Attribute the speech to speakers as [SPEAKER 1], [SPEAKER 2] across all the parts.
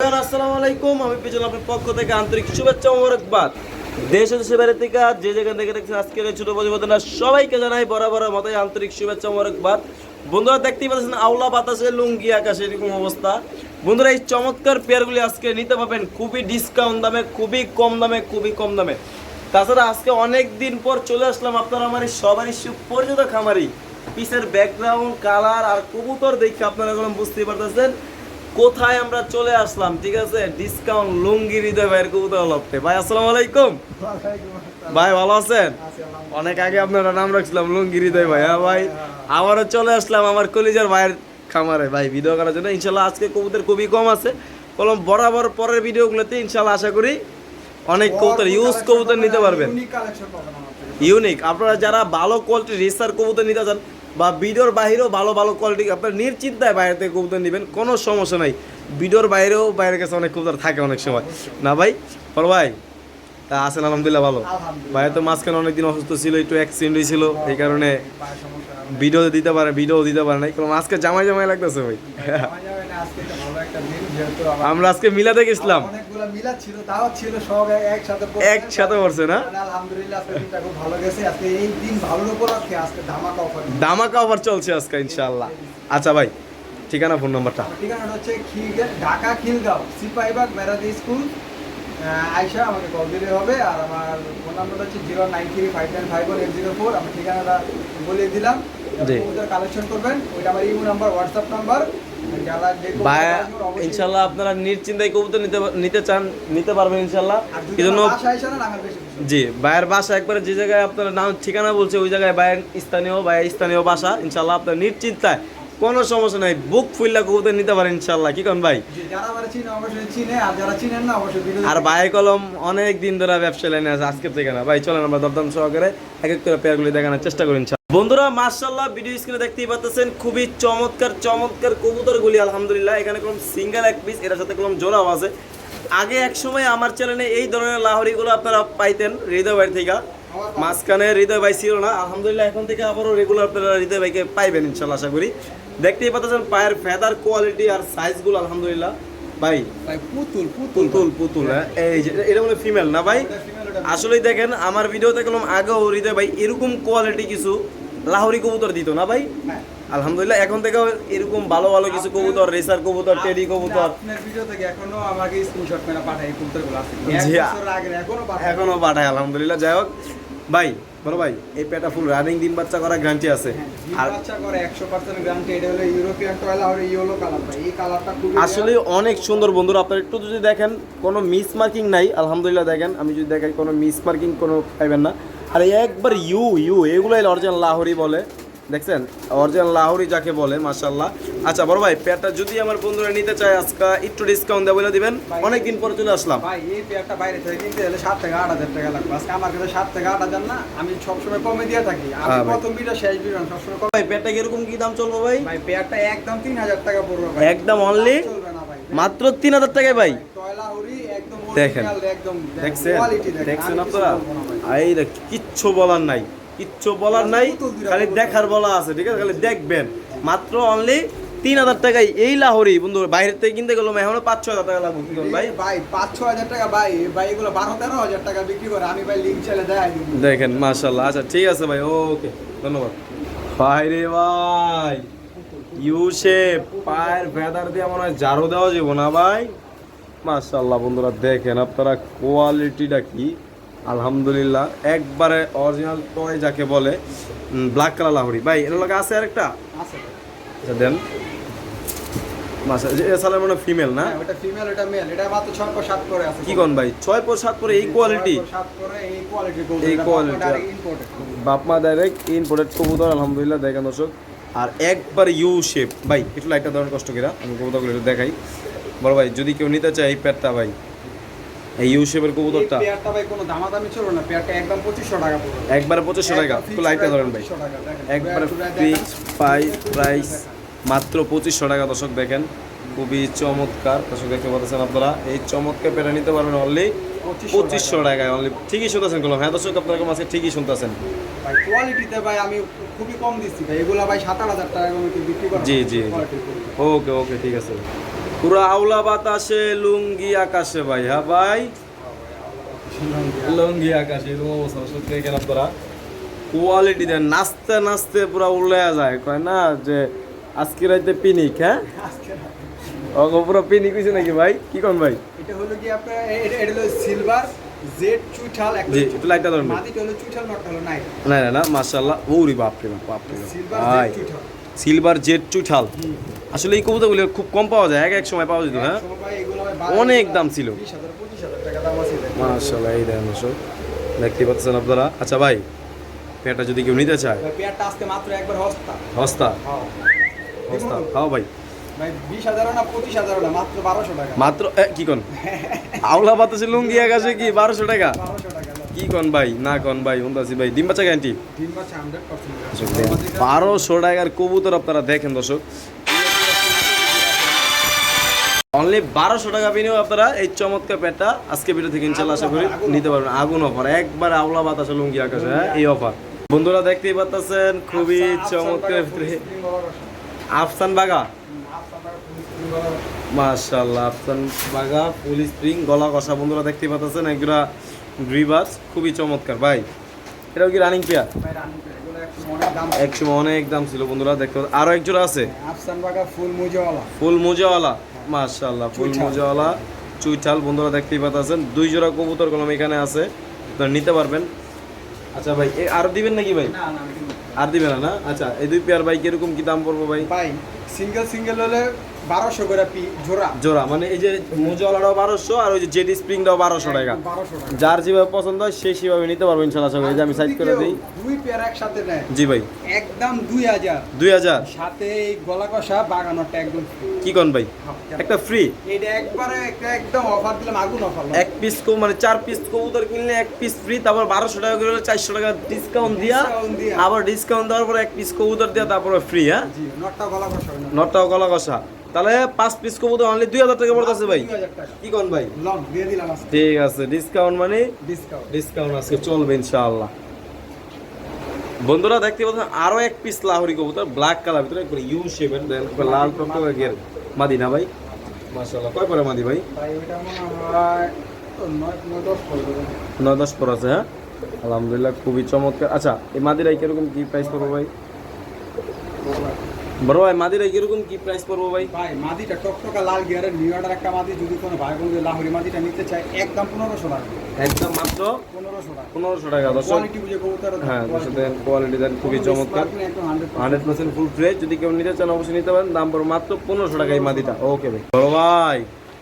[SPEAKER 1] আসসালামু আলাইকুম, আমি পিছনে আপনার পক্ষ থেকে আন্তরিক শুভেচ্ছা ও মোবারকবাদ। দেশ ও দেশের বাইরে থেকে যে যেখান থেকে দেখছেন আজকের এই ছোট প্রতিবেদনটা সবাইকে জানাই বরাবর মতোই আন্তরিক শুভেচ্ছা ও মোবারকবাদ। বন্ধুরা দেখতেই পাচ্ছেন আওলা বাতাসে লুঙ্গি আকাশে এরকম অবস্থা। বন্ধুরা এই চমৎকার পেয়ারগুলি আজকে নিতে পারবেন খুবই ডিসকাউন্ট দামে, খুবই কম দামে। তাছাড়া আজকে অনেক দিন পর চলে আসলাম আপনারা আমার সবারই সুপরিচিত খামারি পিসের ব্যাকগ্রাউন্ড কালার আর কবুতর দেখে আপনারা এখন বুঝতেই পারতেছেন কোথায় আমরা চলে আসলাম। ঠিক আছে, ডিসকাউন্ট লুঙ্গি হৃদয় ভাইয়ের কবুতর লপতে। ভাই আসসালামু আলাইকুম। ভাই ভালো আছেন? অনেক আগে আপনারা নাম রাখছিলাম লুঙ্গি হৃদয় ভাই। হ্যাঁ ভাই, আবারও চলে আসলাম আমার কলিজার ভাইয়ের খামারে ভাই ভিডিও করার জন্য। ইনশাল্লাহ আজকে কবুতর খুবই কম আছে, কলম বরাবর পরের ভিডিওগুলোতে ইনশাল্লাহ আশা করি অনেক কবুতর কবুতর নিতে পারবেন। ইউনিক আপনারা যারা ভালো কোয়ালিটির রেসার কবুতর নিতে চান বা ভিডিওর বাইরেও ভালো কোয়ালিটি আপনার নিশ্চিন্তায় বাইরে থেকে কবুতর নেবেন, কোনো সমস্যা নাই। ভিডিওর বাইরেও বাইরের কাছে অনেক কবুতর থাকে অনেক সময় না ভাই। বড় ভাই তা আছেন? আলহামদুলিল্লাহ ভালো। ভাই তো মাঝখানে অনেকদিন অসুস্থ ছিল, একটু অ্যাক্সিডেন্ট হয়েছিল, এই কারণে ভিডিও দিতে পারে নাই। কারণ আজকে জামাই লাগতেছে ভাই। আমরা আজকে মিলাতে গেছিলাম, একসাথে পড়ছে না? ধামাকা অফার চলছে আজকে ইনশাআল্লাহ। আচ্ছা ভাই, ঠিকানা ফোন নাম্বারটা?
[SPEAKER 2] ঠিকানাটা হচ্ছে ঢাকা খিলগাঁও সিপাহীবাগ মেরাদি স্কুল। আয়শা আমাকে কল দিলে হবে। আর আমার ফোন নাম্বারটা হচ্ছে 09359518004। আমি ঠিকানাটা বলে দিলাম, কালেকশন করবেন। ওইটা আমার ইমো নাম্বার, হোয়াটসঅ্যাপ নাম্বার।
[SPEAKER 1] ইনশাল্লাহ আপনারা নিশ্চিন্তায় কবুতর নিতে চান নিতে পারবেন ইনশাল্লাহ। এই জন্য জি ভাইয়ের বাসা একবারে যে জায়গায় আপনার নাম ঠিকানা বলছে ওই জায়গায় ভাইয়ের স্থানীয় বাসা। ইনশাল্লাহ আপনার নিশ্চিন্তায় কোনো সমস্যা নাই, বুক ফুল্লা কবুতর নিতে পারেন ইনশাল্লাহ। কি কোন ভাই? আর ভাই কলম অনেক দিন ধরে ব্যবসা লাইনে আছে, আজকের থেকে না ভাই। চলেন আমরা দরদাম সহকারে এক এক করে পেয়ারগুলি দেখানোর চেষ্টা করি বন্ধুরা। মাশাআল্লাহ ভিডিও স্ক্রিনে দেখতেই পাচ্ছেন খুবই চমৎকার কবুতরগুলি আলহামদুলিল্লাহ। এখানে কোনো সিঙ্গেল এক পিস, এর সাথে কোনো জোড়াও আছে। আগে এক সময় আমার চ্যানেলে এই ধরনের লাহোরিগুলো আপনারা পাইতেন হৃদয় ভাই থেকে, মাঝখানে হৃদয় ভাই ছিল না। আলহামদুলিল্লাহ এখন থেকে আবারও রেগুলার আপনারা হৃদয় ভাইকে পাইবেন ইনশাল্লাহ আশা করি। দেখতেই পাচ্ছেন পায়ের ফেদার কোয়ালিটি আর সাইজগুলো আলহামদুলিল্লাহ ভাই পুতুল। এই যে এটা মানে ফিমেল না ভাই? আসলেই দেখেন আমার ভিডিওতে দেখলাম আগেও হৃদয় ভাই এরকম কোয়ালিটি কিছু লাহোরি কবুতর দিত না ভাই। আলহামদুলিল্লাহ এখন থেকে এরকম ভালো কিছু কবুতর, রেসার কবুতর, টেডি কবুতর
[SPEAKER 2] আপনার ভিডিও থেকে এখনো আমাকে স্ক্রিনশট করে পাঠায় কবুতরগুলো আছে।
[SPEAKER 1] এখনো পাঠায় আলহামদুলিল্লাহ। যাই হোক ভাই, বড় ভাই এই পেটা ফুল রানিং দিন বাচ্চা করা গ্যারান্টি আছে।
[SPEAKER 2] আর বাচ্চা করে 100% গ্যারান্টি। এটা হলো ইউরোপিয়ান টয়লা আর ইয়েলো কালার ভাই। এই কালারটা খুব
[SPEAKER 1] আসলে অনেক সুন্দর বন্ধুরা। আপনারা একটু যদি দেখেন কোনো মিস মার্কিং নাই আলহামদুলিল্লাহ। দেখেন আমি যদি দেখাই কোনো মিস মার্কিং কোনো পাইবেন না। আর একবার এগুলাই অরিজিনাল লাহোরি বলে, দেখছেন অরিজিনাল লাহোরি যাকে বলে মাশাআল্লাহ। আচ্ছা বড় ভাই পেয়ারটা যদি আমার বন্ধুরা নিতে চায় আজকে একটু ডিসকাউন্ট দেওয়া বলে দিবেন। অনেকদিন পরে চলে আসলাম
[SPEAKER 2] ভাই। এই পেয়ারটা বাইরে থেকে কিনতে হলে 7 থেকে 8,000 টাকা লাগবে। আজকে আমার কাছে 7 থেকে 8,000 না, আমি সবসময় কমে দিয়ে থাকি। আমি প্রথম ভিডিও শেষ ভিডিও সবসময় কম।
[SPEAKER 1] ভাই পেয়ারটা কিরকম কি দাম চলবে ভাই?
[SPEAKER 2] ভাই পেয়ারটা একদম 3,000 টাকা পড়বে ভাই।
[SPEAKER 1] একদম অনলি মাত্র 3,000 টাকায় ভাই। দেখেন দেখছেন আপনারা, এই কিচ্ছু বলার নাই খালি দেখার বলা আছে। ঠিক আছে, খালি দেখবেন। মাত্র অনলি 3,000 টাকায় এই লাহোরি বন্ধু। বাইরে থেকে কিনতে গেলাম এখনো 5-6 হাজার টাকা লাগবে। কি ভাই
[SPEAKER 2] 5-6 হাজার টাকা ভাই এগুলো 12-13 হাজার টাকা বিক্রি করে। আমি ভাই লিংক চাইলে দেখাই দিব।
[SPEAKER 1] দেখেন মাশাআল্লাহ। আচ্ছা ঠিক আছে ভাই, ওকে ধন্যবাদ ভাই। রে ভাই ইউশেপ পায়ের ফেদার দিয়ে মনে হয় ঝাড়ু দেওয়া যাবো না ভাই। মাশাআল্লাহ বন্ধুরা দেখেন আপনারা কোয়ালিটিটা কি আলহামদুলিল্লাহ। একবারে অরিজিনাল টয় যাকে বলে, ব্ল্যাক কালার লাহোরি ভাই। এর লগে আছে আরেকটা
[SPEAKER 2] আছে।
[SPEAKER 1] আচ্ছা দেন মাশাআল্লাহ। এ সালের মানে ফিমেল না?
[SPEAKER 2] ওটা ফিমেল, এটা মেল। এটা মাত্র 6/7 করে আছে।
[SPEAKER 1] কি কোন ভাই 6/7 করে এই কোয়ালিটি?
[SPEAKER 2] 7 করে এই কোয়ালিটি
[SPEAKER 1] এই কোয়ালিটি বাপমা ডাইরেক্ট ইম্পোর্টেড কবুতর আলহামদুলিল্লাহ। দেখেন দর্শক, আর একবার ইউ শেপ ভাই। একটু লাইটটা দেওয়ার কষ্ট করে আমি কবুতরগুলো একটু দেখাই বড় ভাই। যদি কেউ নিতে চায় এই পেয়ারটা ভাই, এই ইউ শেপের কবুতরটা,
[SPEAKER 2] এই পেয়ারটা ভাই কোনো দামাদামি চলবে না। পেয়ারটা একদম 2500 টাকা পড়বে।
[SPEAKER 1] একবারে 2500 টাকা। একটু লাইটটা ধরেন ভাই। একবারে ফিক্স প্রাইস মাত্র 2500 টাকা। দর্শক দেখেন খুবই চমৎকার। দর্শক দেখতে পাচ্ছেন আপনারা এই চমৎকার পেটা নিতে পারবেন অনলি 2500 টাকায়। অনলি ঠিকই শুনতেছেন কলম। হ্যাঁ দর্শক আপনারা মাঝে ঠিকই শুনতেছেন
[SPEAKER 2] ভাই। কোয়ালিটিতে ভাই আমি খুবই কম দিচ্ছি ভাই। এগুলা ভাই 7-8 হাজার টাকা বিক্রি করা।
[SPEAKER 1] জি ওকে ঠিক আছে। পুরো আওলা বাতাসে লুঙ্গি আকাশে ভাই, হ্যাঁ ভাই লুঙ্গি আকাশে এরকম অবস্থা। সত্যি কেন তোরা কোয়ালিটি দেন, নাচতে নাচতে পুরো উল্লে যায়, কয় না যে আজকে রাইতে পিনিক, হ্যাঁ ওগো পুরো পিনিক হইছে নাকি ভাই, কি কোন ভাই?
[SPEAKER 2] এটা হলো কি আপনার এটা হলো সিলভার জেড চুইঠাল একটা,
[SPEAKER 1] জি একটু লাইটটা ধরুন।
[SPEAKER 2] মাটিটা হলো চুইঠাল, নটটা হলো নাইট।
[SPEAKER 1] না না না মাশাআল্লাহ, ওরে বাপ রে বাপ রে
[SPEAKER 2] সিলভার
[SPEAKER 1] ভাই,
[SPEAKER 2] জেড চুইঠাল।
[SPEAKER 1] সিলভার জেড চুঠাল। আসলে এই কবুতরগুলো খুব কম পাওয়া যায়, এক এক সময় পাওয়া যেত, হ্যাঁ
[SPEAKER 2] সময় এগুলো ভাই
[SPEAKER 1] অনেক দাম ছিল।
[SPEAKER 2] 20,000 25,000 টাকা দাম আছে।
[SPEAKER 1] মাশাআল্লাহ, এই দেখেন দর্শক দেখতে পাচ্ছেন আপনারা। আচ্ছা ভাই, পেয়ারটা যদি কেউ নিতে চায়,
[SPEAKER 2] ভাই পেয়ারটা আজকে মাত্র একবার হস্তা।
[SPEAKER 1] হস্তা
[SPEAKER 2] হ্যাঁ
[SPEAKER 1] হস্তা, হ্যাঁ ভাই
[SPEAKER 2] ভাই 20,000 না 25,000 না, মাত্র 1200 টাকা।
[SPEAKER 1] মাত্র কি কোন আওলা বাতাসে লুঙ্গি আকাশে কি 1200 টাকা?
[SPEAKER 2] 1200 টাকা
[SPEAKER 1] কি কোন ভাই, না কোন ভাই উন্দাসি ভাই, ডিম বাচ্চা গ্যারান্টি
[SPEAKER 2] ডিম বাচ্চা 100%।
[SPEAKER 1] 1200 টাকার কবুতর আপনারা দেখেন দর্শক, অনলি 1200 টাকা বিনিয়োগ আপনারা এই চমৎকার পেটটা আজকে ভিডিও থেকে ইনশাআল্লাহ আশা করি নিতে পারবেন। আগুন অফার, একবার আওলা বাতাসে লুঙ্গি আকাশে, হ্যাঁ এই অফার বন্ধুরা দেখতেই পাচ্ছেন, খুবই চমৎকার। আফসান বাগা, মাশাআল্লাহ আফসান বাগা ফুল স্প্রিং গলা কষা বন্ধুরা দেখতেই পাচ্ছেন, একজোড়া গ্রিবাস খুবই চমৎকার ভাই। এটাও কি রানিং পেয়ার?
[SPEAKER 2] ভাই রানিং পেয়ার, এগুলো একসময় অনেক দাম,
[SPEAKER 1] একসময় অনেক দাম ছিল বন্ধুরা দেখতে পাচ্ছেন। আরো একজোড়া আছে
[SPEAKER 2] আফসান বাগা ফুল মুজাওয়ালা,
[SPEAKER 1] ফুল মোজাওয়ালা, মাশাআল্লাহ ফুল মোজাওয়ালা চুইঠাল বন্ধুরা দেখতেই পাচ্ছেন। দুই জোড়া কবুতর কলম এখানে আছে, আপনারা নিতে পারবেন। আচ্ছা ভাই আর দিবেন নাকি ভাই?
[SPEAKER 2] না না
[SPEAKER 1] আর দিবেন না? আচ্ছা এই দুই পেয়ার ভাই কিরকম কি দাম পড়বো ভাই?
[SPEAKER 2] ভাই সিঙ্গেল হলে 1200 করে পি জোড়া,
[SPEAKER 1] জোড়া মানে এই যে মোজাওয়ালাটাও 1200 আর ওই যে জেডি স্প্রিংটাও 1200 টাকা।
[SPEAKER 2] 1200 টাকা।
[SPEAKER 1] যার যেভাবে পছন্দ হয় সে সেভাবে নিতে পারবো ইনশাআল্লাহ। সবাই যে আমি সাইড করে দিই
[SPEAKER 2] দুই পেয়ার একসাথে নেয়,
[SPEAKER 1] জি ভাই
[SPEAKER 2] একদম 2000,
[SPEAKER 1] 2000
[SPEAKER 2] সাথে এই গলা কষা বাগানোরটা একদম free।
[SPEAKER 1] কি কোন ভাই একটা ফ্রি?
[SPEAKER 2] এটা একবারে একদম অফার দিলাম, আগুন অফার।
[SPEAKER 1] এক পিস মানে 4 পিস কবুতর কিনলে এক পিস ফ্রি, তারপর 1200 টাকা করে 400 টাকা ডিসকাউন্ট দিয়া, আবার ডিসকাউন্ট দেওয়ার পর এক পিস কবুতর দিয়া তারপরে ফ্রি, হ্যাঁ
[SPEAKER 2] জি নটটা গলা কষা,
[SPEAKER 1] নটটাও গলা কষা। তাহলে 5 পিস কবুতর অনলি 2000 টাকা পড়তেছে ভাই,
[SPEAKER 2] 2000 টাকা
[SPEAKER 1] কি কোন ভাই?
[SPEAKER 2] লং দিয়ে দিলাম আজকে,
[SPEAKER 1] ঠিক আছে ডিসকাউন্ট মানে
[SPEAKER 2] ডিসকাউন্ট।
[SPEAKER 1] ডিসকাউন্ট আজকে চলবে ইনশাআল্লাহ। বন্ধুরা দেখতে পাচ্ছেন আরো এক পিস লাহোরি কবুতর ব্ল্যাক কালার ভিতরে একবার ইউ শেপের, দেন লাল টকটকে গের মাদি না ভাই, মাশাআল্লাহ। কয় পরে মাদি ভাই?
[SPEAKER 2] ভাই ওটা মনে হয় 9-10 পড়বে।
[SPEAKER 1] 9-10 পর আছে, হ্যাঁ আলহামদুলিল্লাহ খুবই চমৎকার। আচ্ছা এই মাদিরা কিরকম কি প্রাইস পড়বো ভাই? বড় ভাই মাদিরা কিরকম কি প্রাইস পড়বো ভাই?
[SPEAKER 2] ভাই মাদিটা টকটকা লাল গিয়ারের নিউ অর্ডার একটা মাদি, যদি কোনো ভাই বন্ধু লাহোরি মাদিটা নিতে চায় একদম 1500 টাকা,
[SPEAKER 1] একদম মাত্র
[SPEAKER 2] 1500 টাকা।
[SPEAKER 1] 1500 টাকা দর্শক।
[SPEAKER 2] কোয়ালিটি বুঝে কবুতর,
[SPEAKER 1] হ্যাঁ দর্শক দেন কোয়ালিটি দেন খুবই চমৎকার, 100% ফুল ফ্রেশ। যদি কেউ নিতে চান অবশ্যই নিতে পারেন, দাম পড়বে মাত্র 1500 টাকা এই মাদিটা। ওকে ভাই বড় ভাই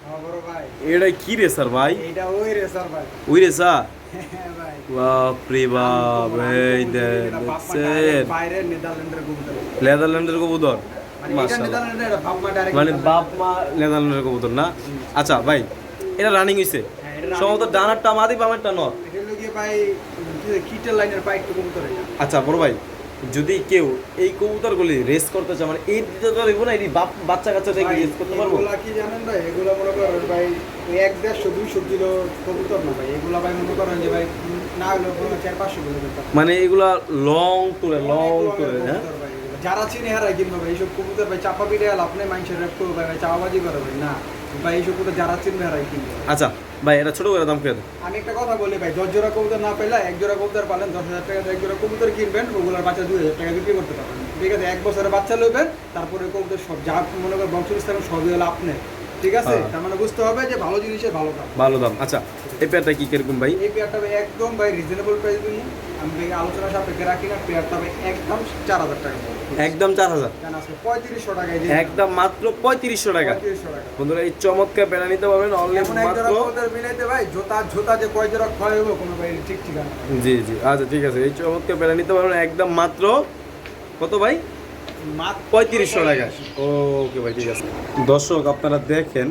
[SPEAKER 2] হ্যাঁ বড় ভাই,
[SPEAKER 1] এটা কি রেসার ভাই?
[SPEAKER 2] এটা ওই রেসার ভাই।
[SPEAKER 1] ওই রেসা
[SPEAKER 2] হ্যাঁ ভাই,
[SPEAKER 1] বাপ রে বাপ, এই দেখছেন
[SPEAKER 2] বাইরের নেদারল্যান্ডের কবুতর,
[SPEAKER 1] নেদারল্যান্ডের কবুতর,
[SPEAKER 2] মানে এটা
[SPEAKER 1] মাশাআল্লাহ।
[SPEAKER 2] নেদারল্যান্ডের, এটা বাপ মা ডাইরেক্ট,
[SPEAKER 1] মানে বাপ মা নেদারল্যান্ডের কবুতর না? আচ্ছা ভাই এটা রানিং হইছে
[SPEAKER 2] হ্যাঁ, এটা running।
[SPEAKER 1] সম্ভবত ডানারটা মাদি বামেরটা নর।
[SPEAKER 2] এটা হলো গিয়ে ভাই কিটের লাইনের পাইক কবুতর এটা।
[SPEAKER 1] আচ্ছা বড় ভাই যদি কেউ এই কবুতরগুলি রেস করতে চায়, মানে এই দিতে তো পারবো না, এই বাচ্চা কাচ্চা দেখে রেস করতে পারবো?
[SPEAKER 2] এগুলা কি জানেন ভাই, এগুলা মনে করেন ভাই ওই 1-150-200 কিলো কবুতর না ভাই, এগুলা ভাই মনে করেন যে ভাই না হলেও 400-500 কিলো কবুতর।
[SPEAKER 1] মানে এগুলা লং টুরে হ্যাঁ
[SPEAKER 2] যারা চিনে হারাই কিনবে ভাই এইসব কবুতর ভাই, চাপা পিঠে আল আপনি মানুষের রেপ করবে ভাই, চাপাবাজি করে ভাই না ভাই, এইসব কবুতর যারা চিনবে হারাই কিনবে।
[SPEAKER 1] আচ্ছা ভাই এটা ছোট করে দাম কেন?
[SPEAKER 2] আমি একটা কথা বলি ভাই, 10 জোড়া কবুতর না পেলে 1 জোড়া কবুতর পালেন 10,000 টাকা, 1 জোড়া কবুতর কিনবেন, ওগুলোর বাচ্চা 2,000 টাকা বিক্রি করতে পারবেন, ঠিক আছে? 1 বছরের বাচ্চা লইবেন, তারপরে কবুতর সব যা মনে করেন বংশবিস্তার সবই হলো আপনি, ঠিক আছে? তার মানে বুঝতে হবে যে ভালো জিনিসের ভালো দাম,
[SPEAKER 1] ভালো দাম। আচ্ছা এই পেয়ারটা কি কিরকম ভাই?
[SPEAKER 2] এই পেয়ারটা ভাই একদম ভাই রিজনেবল প্রাইস দিই, আমি ভাই আলোচনা সাপেক্ষে রাখি না, পেয়ারটা ভাই একদম 4,000 টাকা,
[SPEAKER 1] একদম 4000,
[SPEAKER 2] কেন আজকে 3500 টাকায় দিই,
[SPEAKER 1] একদম মাত্র 3500 টাকা।
[SPEAKER 2] 3500 টাকা।
[SPEAKER 1] বন্ধুরা এই চমৎকার পেয়ারা নিতে পারবেন অনলি
[SPEAKER 2] এমন এক
[SPEAKER 1] মাত্র,
[SPEAKER 2] জোড়া কবুতর মিলাইতে ভাই জোতা যে কয় জোড়া ক্ষয় হইব কোনো ভাই ঠিক ঠিকানা নেই।
[SPEAKER 1] জি জি আচ্ছা ঠিক আছে, এই চমৎকার পেয়ারা নিতে পারবেন একদম মাত্র কত ভাই?
[SPEAKER 2] মাত্র
[SPEAKER 1] 3500 টাকা। ওকে ভাই ঠিক আছে। দর্শক আপনারা দেখেন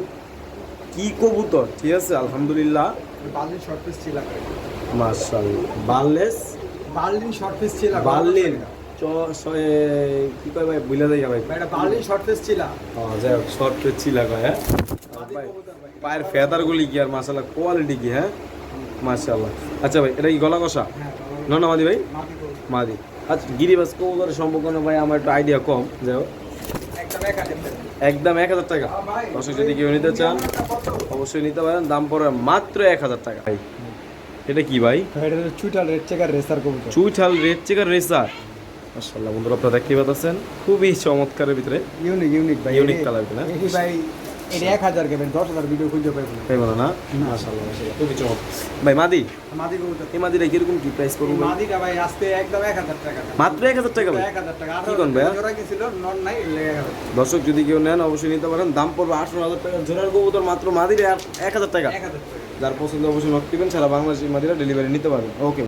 [SPEAKER 1] কি কবুতর, ঠিক আছে আলহামদুলিল্লাহ
[SPEAKER 2] বার্লিন শর্ট পিস ছিল,
[SPEAKER 1] মাশাআল্লাহ। বারলেস
[SPEAKER 2] বার্লিন শর্ট পিস ছিল,
[SPEAKER 1] বার্লিন কি কয় ভাই বুঝলে যাই ভাই,
[SPEAKER 2] ভাই এটা বার্লিন শর্ট পিস ছিল,
[SPEAKER 1] যাই হোক শর্ট পেজ ছিল কয়, হ্যাঁ ভাই পায়ের ফেদারগুলি কি আর মাশাআল্লাহ কোয়ালিটি কি, হ্যাঁ মাশাআল্লাহ। আচ্ছা ভাই এটা কি গলা কষা
[SPEAKER 2] হ্যাঁ
[SPEAKER 1] না মাদি ভাই?
[SPEAKER 2] মাটি কবুতর
[SPEAKER 1] মাদি। আচ্ছা গিরিবাস কবুতরের সম্পর্কে ভাই আমার একটু আইডিয়া কম, যাই হোক
[SPEAKER 2] একদম 1000 টাকা।
[SPEAKER 1] একদম 1000 টাকা।
[SPEAKER 2] ভাই,
[SPEAKER 1] দর্শক যদি কেউ নিতে চান
[SPEAKER 2] কত?
[SPEAKER 1] অবশ্যই নিতে পারেন, দাম পড়ে মাত্র 1000 টাকা। ভাই এটা কি ভাই?
[SPEAKER 2] এটা হচ্ছে চুইটাল রেড চেকার রেসার কবুতর।
[SPEAKER 1] চুইঠাল রেড চেকার রেসার, মাশাআল্লাহ বন্ধুরা আপনারা দেখতেই পাচ্ছেন, খুবই চমৎকারের ভিতরে,
[SPEAKER 2] ইউনিক ভাই।
[SPEAKER 1] Unique colour না?
[SPEAKER 2] এই ভাই এটা 1000 কেবেন 10000 ভিডিও খুঁজে পাইবো না।
[SPEAKER 1] তাই বলো না? মাশাআল্লাহ মাশাআল্লাহ খুবই চমৎকার। ভাই মাদি,
[SPEAKER 2] মাদি কবুতর।
[SPEAKER 1] এই মাদিটা কিরকম কি প্রাইস করবো ভাই?
[SPEAKER 2] মাদিটা ভাই আজকে একদম 1000 টাকা।
[SPEAKER 1] মাত্র 1000 টাকা ভাই?
[SPEAKER 2] 1000 টাকা।
[SPEAKER 1] কি কোন ভাইয়া?
[SPEAKER 2] জোড়া কিছিল নন নাই লেগে গেল।
[SPEAKER 1] দর্শক যদি কেউ নেন অবশ্যই নিতে পারেন, দাম পড়বে 18000 টাকা জোড়ার কবুতর, মাত্র মাদিরে 1000 টাকা।
[SPEAKER 2] 1000 টাকা।
[SPEAKER 1] যার পছন্দ অবশ্যই নক দিবেন, সারা বাংলাদেশের মাদিরা ডেলিভারি নিতে পারবেন। ওকে।